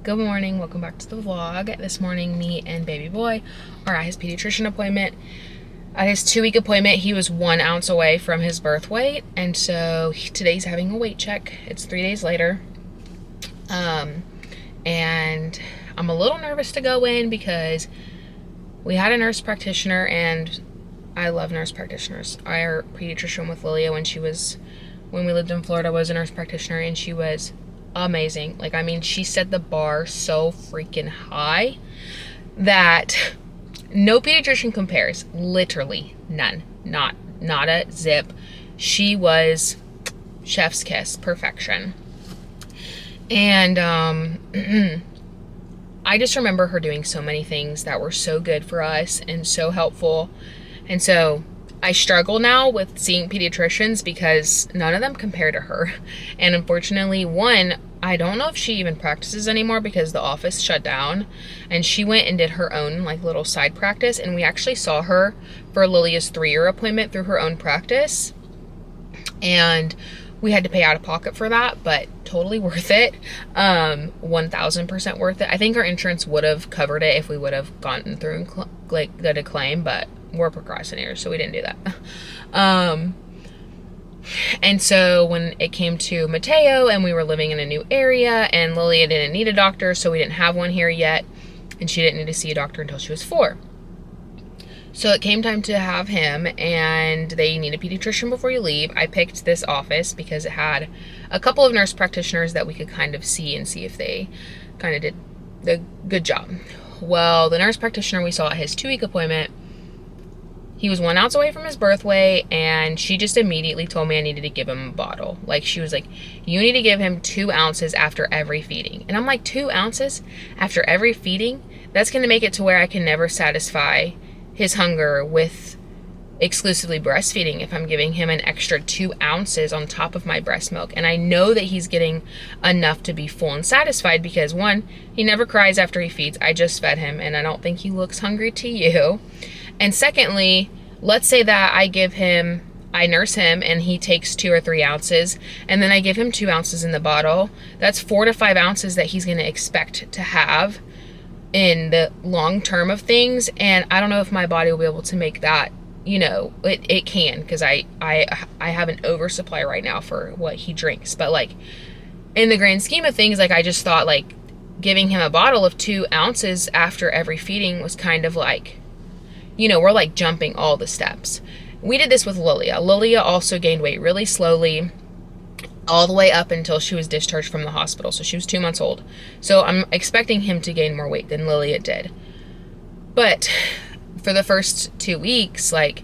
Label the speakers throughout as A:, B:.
A: Good morning, welcome back to the vlog. This morning, me and baby boy are at his pediatrician appointment. At his 2-week appointment, he was 1 ounce away from his birth weight, and so today he's having a weight check. It's 3 days later. And I'm a little nervous to go in because we had a nurse practitioner, and I love nurse practitioners. Our pediatrician with Lilia when we lived in Florida was a nurse practitioner, and she was amazing. Like, I mean, she set the bar so freaking high that no pediatrician compares. Literally none. Not a zip. She was chef's kiss, perfection. And I just remember her doing so many things that were so good for us and so helpful. And so I struggle now with seeing pediatricians because none of them compare to her. And unfortunately, I don't know if she even practices anymore because the office shut down, and she went and did her own like little side practice, and we actually saw her for Lilia's 3-year appointment through her own practice, and we had to pay out of pocket for that, but totally worth it. 1000% worth it. I think our insurance would have covered it if we would have gotten through and got a claim, but we're procrastinators, so we didn't do that. And so when it came to Mateo and we were living in a new area and Lilia didn't need a doctor, so we didn't have one here yet, and she didn't need to see a doctor until she was 4. So it came time to have him, and they need a pediatrician before you leave. I picked this office because it had a couple of nurse practitioners that we could kind of see if they kind of did the good job. Well, the nurse practitioner we saw at his 2-week appointment, he was 1 ounce away from his birth weight, and she just immediately told me I needed to give him a bottle. Like, she was like, you need to give him 2 ounces after every feeding. And I'm like, 2 ounces after every feeding? That's going to make it to where I can never satisfy his hunger with exclusively breastfeeding if I'm giving him an extra 2 ounces on top of my breast milk. And I know that he's getting enough to be full and satisfied because, 1, he never cries after he feeds. I just fed him, and I don't think he looks hungry to you. And secondly, let's say that I nurse him and he takes 2 or 3 ounces, and then I give him 2 ounces in the bottle. That's 4 to 5 ounces that he's going to expect to have in the long term of things. And I don't know if my body will be able to make that. You know, it can, because I have an oversupply right now for what he drinks. But like, in the grand scheme of things, like, I just thought like giving him a bottle of 2 ounces after every feeding was kind of like, you know, we're like jumping all the steps. We did this with Lilia. Lilia also gained weight really slowly all the way up until she was discharged from the hospital. So she was 2 months old. So I'm expecting him to gain more weight than Lilia did. But for the first 2 weeks, like,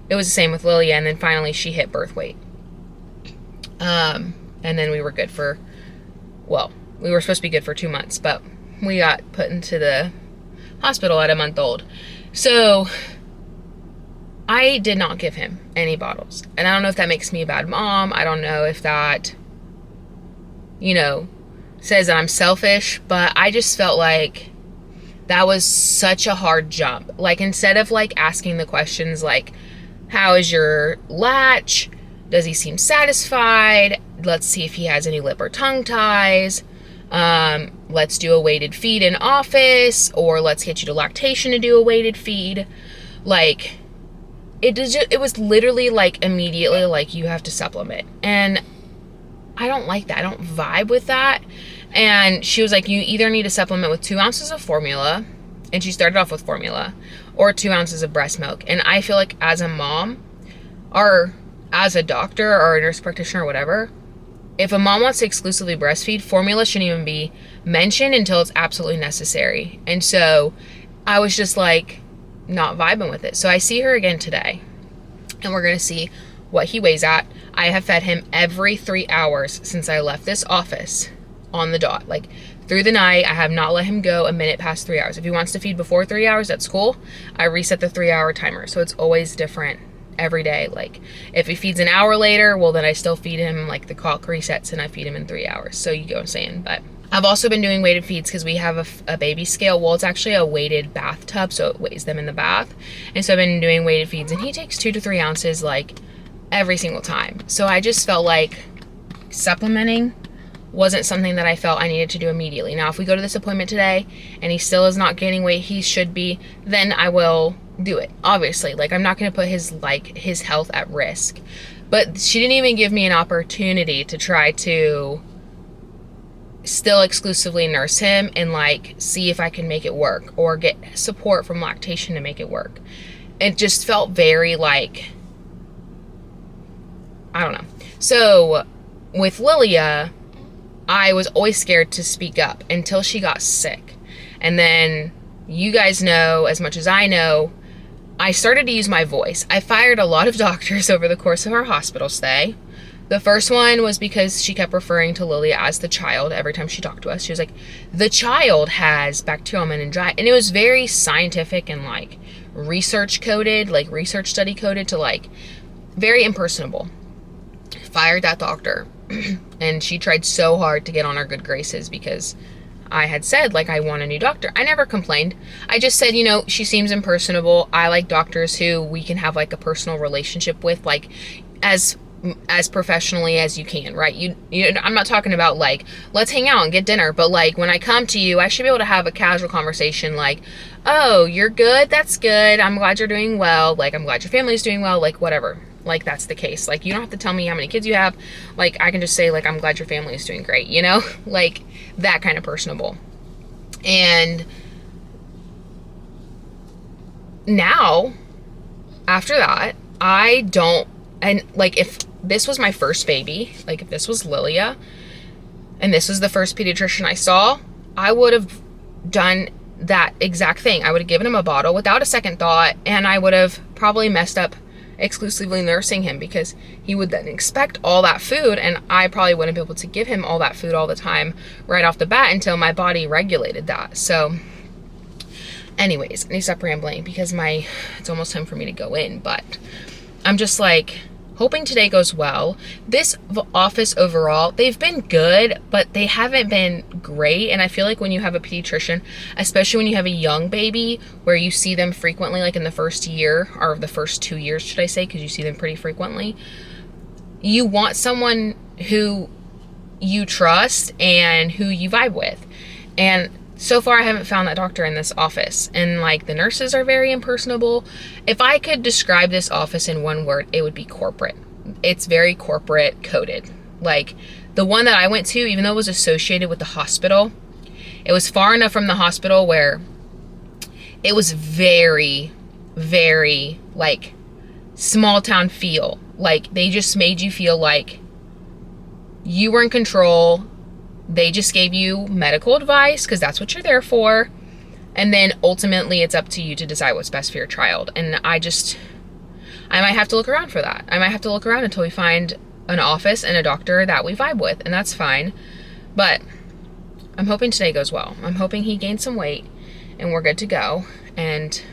A: it was the same with Lilia, and then finally she hit birth weight. And then we were good for, well, we were supposed to be good for 2 months, but we got put into the hospital at a month old. So I did not give him any bottles. And I don't know if that makes me a bad mom. I don't know if that, you know, says that I'm selfish, but I just felt like that was such a hard jump. Like, instead of like asking the questions like, how is your latch? Does he seem satisfied? Let's see if he has any lip or tongue ties. Let's do a weighted feed in office, or let's get you to lactation to do a weighted feed. Like, it was literally like immediately like, you have to supplement. And I don't like that. I don't vibe with that. And she was like, you either need to supplement with 2 ounces of formula, and she started off with formula, or 2 ounces of breast milk. And I feel like as a mom, or as a doctor or a nurse practitioner or whatever, if a mom wants to exclusively breastfeed, formula shouldn't even be mentioned until it's absolutely necessary. And so I was just like not vibing with it. So I see her again today, and we're going to see what he weighs at. I have fed him every 3 hours since I left this office on the dot. Like, through the night, I have not let him go a minute past 3 hours. If he wants to feed before 3 hours, that's cool. I reset the 3-hour timer. So it's always different every day. Like, if he feeds an hour later, well, then I still feed him, like, the clock resets and I feed him in 3 hours. So you get what I'm saying. But I've also been doing weighted feeds because we have a baby scale. Well, it's actually a weighted bathtub, so it weighs them in the bath. And so I've been doing weighted feeds, and he takes 2 to 3 ounces like every single time. So I just felt like supplementing wasn't something that I felt I needed to do immediately. Now, if we go to this appointment today and he still is not gaining weight he should be, then I will do it. Obviously, like, I'm not going to put his health at risk. But she didn't even give me an opportunity to try to still exclusively nurse him and like see if I can make it work or get support from lactation to make it work. It just felt very like, I don't know. So with Lilia, I was always scared to speak up until she got sick. And then you guys know as much as I know, I started to use my voice. I fired a lot of doctors over the course of our hospital stay. The first one was because she kept referring to Lilia as the child every time she talked to us. She was like, the child has bacterial meningitis. And it was very scientific and like research coded, like research study coded to like very impersonable. Fired that doctor. And she tried so hard to get on our good graces because I had said, like, I want a new doctor. I never complained. I just said, you know, she seems impersonable. I like doctors who we can have, like, a personal relationship with, like, as professionally as you can, right? You I'm not talking about, like, let's hang out and get dinner, but, like, when I come to you, I should be able to have a casual conversation, like, oh, you're good? That's good. I'm glad you're doing well. Like, I'm glad your family's doing well. Like, whatever. Like, that's the case. Like, you don't have to tell me how many kids you have. Like, I can just say, like, I'm glad your family is doing great, you know? Like, that kind of personable. And now, after that, I don't, and, like, if this was my first baby, like, if this was Lilia, and this was the first pediatrician I saw, I would have done that exact thing. I would have given him a bottle without a second thought, and I would have probably messed up exclusively nursing him because he would then expect all that food and I probably wouldn't be able to give him all that food all the time right off the bat until my body regulated that. So anyways, I need to stop rambling because it's almost time for me to go in, but I'm just like hoping today goes well. This office overall, they've been good, but they haven't been great. And I feel like when you have a pediatrician, especially when you have a young baby where you see them frequently, like in the first year or the first 2 years, should I say, because you see them pretty frequently, you want someone who you trust and who you vibe with. And so far I haven't found that doctor in this office, and like the nurses are very impersonable. If I could describe this office in one word, it would be corporate. It's very corporate coded. Like the one that I went to, even though it was associated with the hospital, it was far enough from the hospital where it was very, very like small town feel. Like they just made you feel like you were in control. They just gave you medical advice because that's what you're there for. And then ultimately it's up to you to decide what's best for your child. And I might have to look around for that. I might have to look around until we find an office and a doctor that we vibe with, and that's fine. But I'm hoping today goes well. I'm hoping he gains some weight and we're good to go. And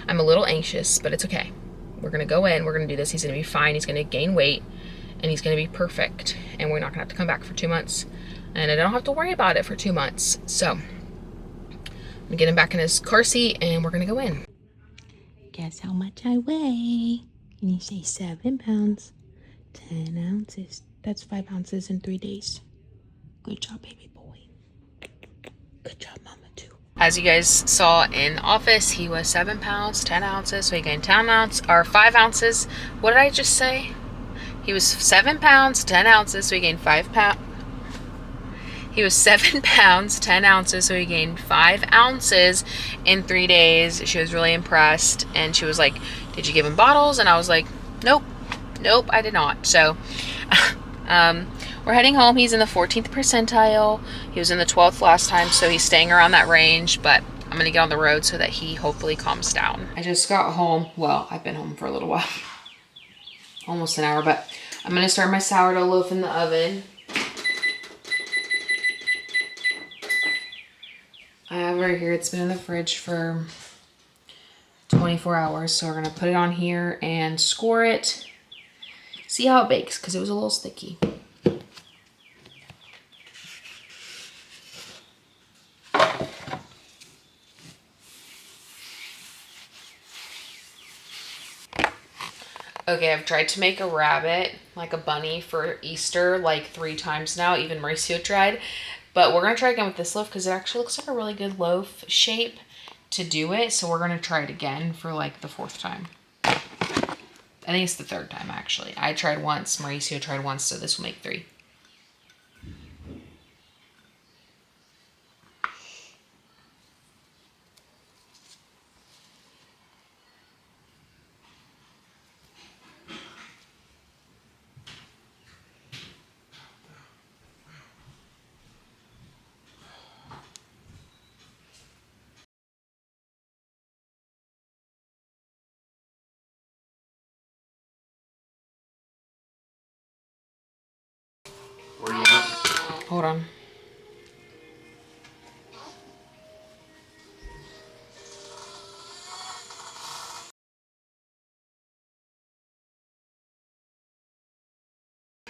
A: I'm a little anxious, but it's okay. We're going to go in. We're going to do this. He's going to be fine. He's going to gain weight and he's going to be perfect. And we're not going to have to come back for 2 months. And I don't have to worry about it for 2 months. So I'm gonna get him back in his car seat and we're gonna go in. Guess how much I weigh? Can you say 7 pounds, 10 ounces? That's 5 ounces in 3 days. Good job, baby boy. Good job, mama too. As you guys saw in office, he was 7 pounds, 10 ounces. So he gained 10 ounces or 5 ounces. What did I just say? He was 7 pounds, 10 ounces. So he gained 5 pounds. He was 7 pounds, 10 ounces, so he gained 5 ounces in 3 days. She was really impressed, and she was like, did you give him bottles? And I was like, nope, I did not. So we're heading home. He's in the 14th percentile. He was in the 12th last time, so he's staying around that range, but I'm going to get on the road so that he hopefully calms down. I just got home. Well, I've been home for a little while. Almost an hour, but I'm going to start my sourdough loaf in the oven. I have it right here. It's been in the fridge for 24 hours. So we're going to put it on here and score it. See how it bakes because it was a little sticky. Okay, I've tried to make a rabbit, like a bunny, for Easter like 3 times now. Even Mauricio tried. But we're going to try again with this loaf because it actually looks like a really good loaf shape to do it. So we're going to try it again for like the 4th time. I think it's the 3rd time, actually. I tried once, Mauricio tried once, so this will make 3.
B: Where you at?
A: Hold on.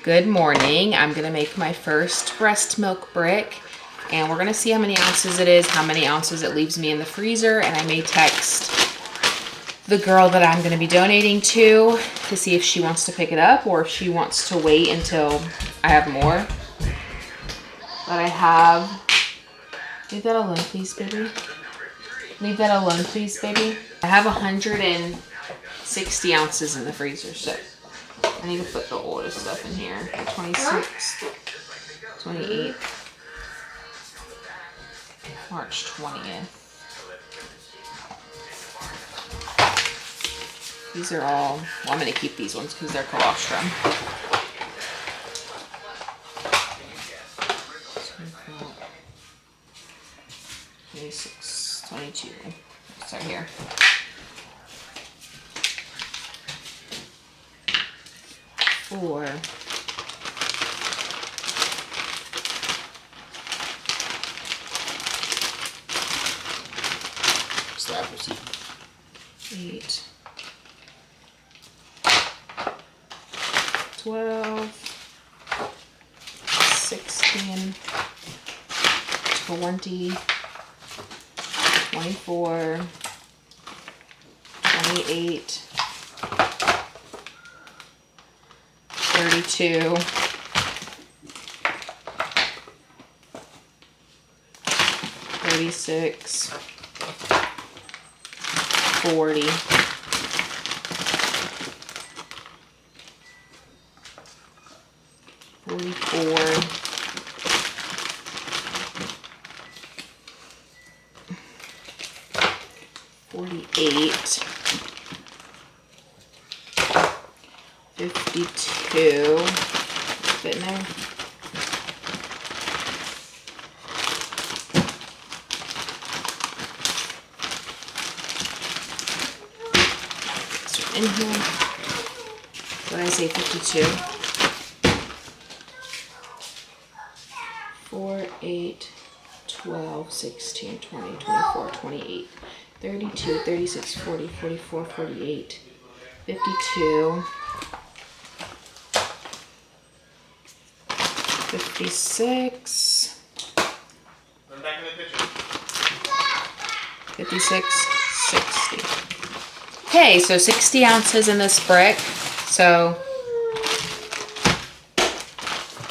A: Good morning. I'm going to make my first breast milk brick, and we're going to see how many ounces it is, how many ounces it leaves me in the freezer, and I may text the girl that I'm going to be donating to see if she wants to pick it up or if she wants to wait until I have more. But I have... Leave that alone, please, baby. Leave that alone, please, baby. I have 160 ounces in the freezer, so I need to put the oldest stuff in here. 26, 28, March 20th. These are all, well, I'm going to keep these ones because they're colostrum. 26, 22. Start here. Four.
B: Slap or see.
A: 8. 12. 16. 20. 24. 28. 32, 36, 40, 44, 48, 52, fit in there. In here. What did I say, 52? 4, 8, 12, 16, 20, 24, 28, 32, 36, 40, 44, 48, 52, 56, 56, 60. Okay, so 60 ounces in this brick. So,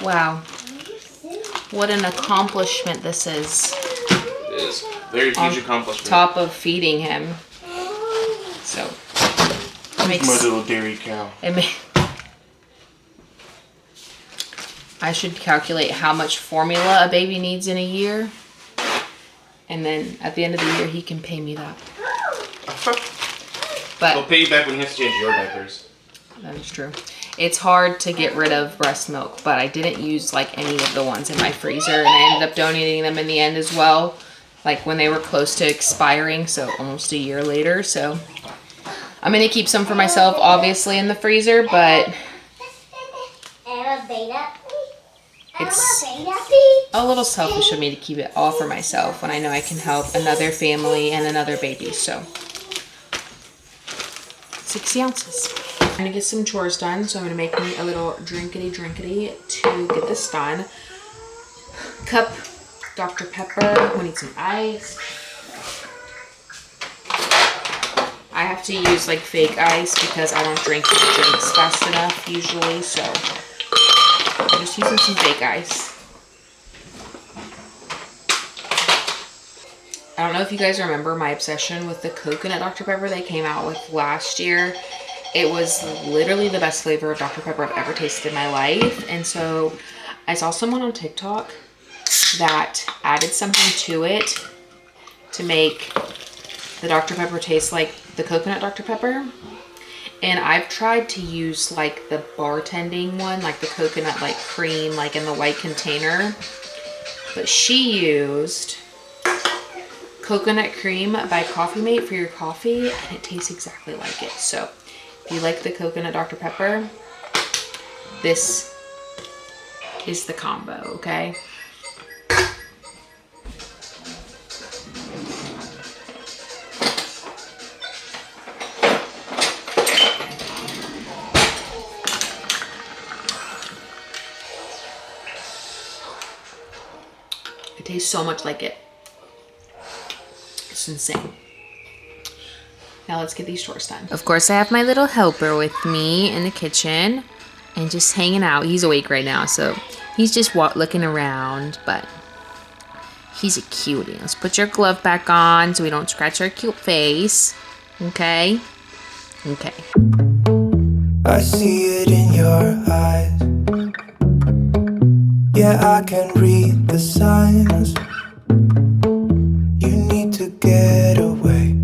A: wow. What an accomplishment this is.
B: It is. Very huge accomplishment.
A: Top of feeding him. So, it makes...
B: My little dairy cow.
A: I should calculate how much formula a baby needs in a year. And then at the end of the year, he can pay me that. But
B: he'll pay you back when he has to change your diapers.
A: That is true. It's hard to get rid of breast milk, but I didn't use like any of the ones in my freezer, and I ended up donating them in the end as well, like when they were close to expiring, so almost a year later. So I'm gonna keep some for myself, obviously, in the freezer, but it's a little selfish of me to keep it all for myself when I know I can help another family and another baby. So 60 ounces. I'm gonna get some chores done, so I'm gonna make me a little drinkity to get this done. Cup Dr. Pepper. We need some ice. I have to use like fake ice because I don't drink drinks fast enough usually, so I'm just using some fake ice. I don't know if you guys remember my obsession with the coconut Dr. Pepper they came out with last year. It was literally the best flavor of Dr. Pepper I've ever tasted in my life. And so I saw someone on TikTok that added something to it to make the Dr. Pepper taste like the coconut Dr. Pepper. And I've tried to use like the bartending one, like the coconut like cream, like in the white container. But she used coconut cream by Coffee Mate for your coffee, and it tastes exactly like it. So if you like the coconut Dr. Pepper, this is the combo, okay? It tastes so much like it. It's insane. Now let's get these chores done. Of course, I have my little helper with me in the kitchen and just hanging out. He's awake right now, so he's just looking around, but he's a cutie. Let's put your glove back on so we don't scratch our cute face. Okay? Okay.
C: I see it in your eyes. Yeah, I can read the signs. You need to get away.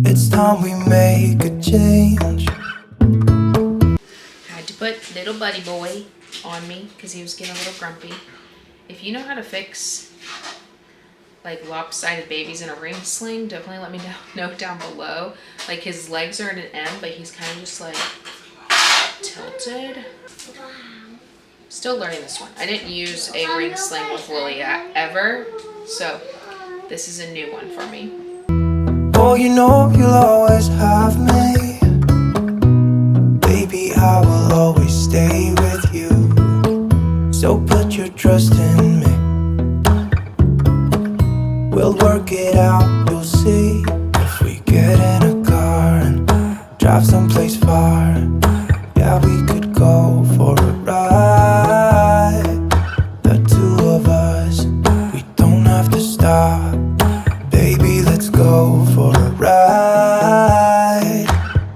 C: It's time we make a change.
A: Had to put little buddy boy on me because he was getting a little grumpy. If you know how to fix like lopsided babies in a ring sling, definitely let me know down below. Like his legs are at an M, but he's kind of just like tilted. Still learning this one. I didn't use a ring sling with Lily ever, so this is a new one for me.
C: Oh, you know you'll always have me. Baby, I will always stay with you. So put your trust in me. We'll work it out, you'll see. If we get in a car and drive someplace far, yeah, we could go for a ride. The two of us, we don't have to stop. Baby, let's go for a ride.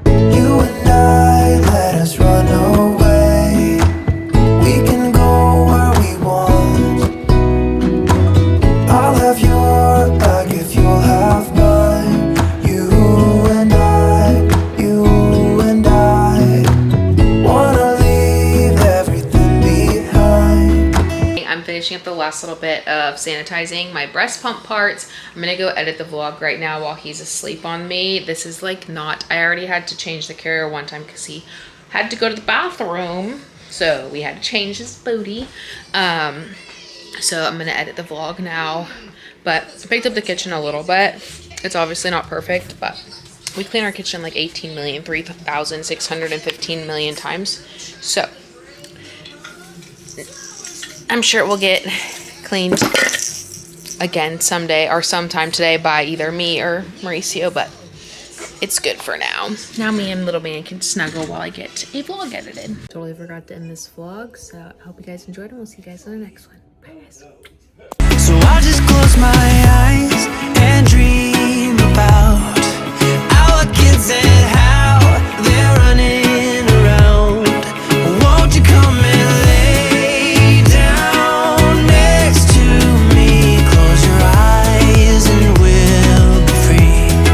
C: You and I, let us run away. We can go where we want. I'll have your back if you'll have mine. You and I wanna leave everything behind.
A: I'm finishing up the last little bit of sanitizing my breast pump parts. I'm gonna go edit the vlog right now while he's asleep on me. This is like not, I already had to change the carrier one time because he had to go to the bathroom. So we had to change his booty. So I'm gonna edit the vlog now. But I picked up the kitchen a little bit. It's obviously not perfect, but we clean our kitchen like 3,615 million times. So I'm sure it will get cleaned again someday or sometime today by either me or Mauricio, but it's good for now. Now me and little man can snuggle while I get a vlog edited. Totally forgot to end this vlog, so I hope you guys enjoyed and we'll see you guys in the next one. Bye guys.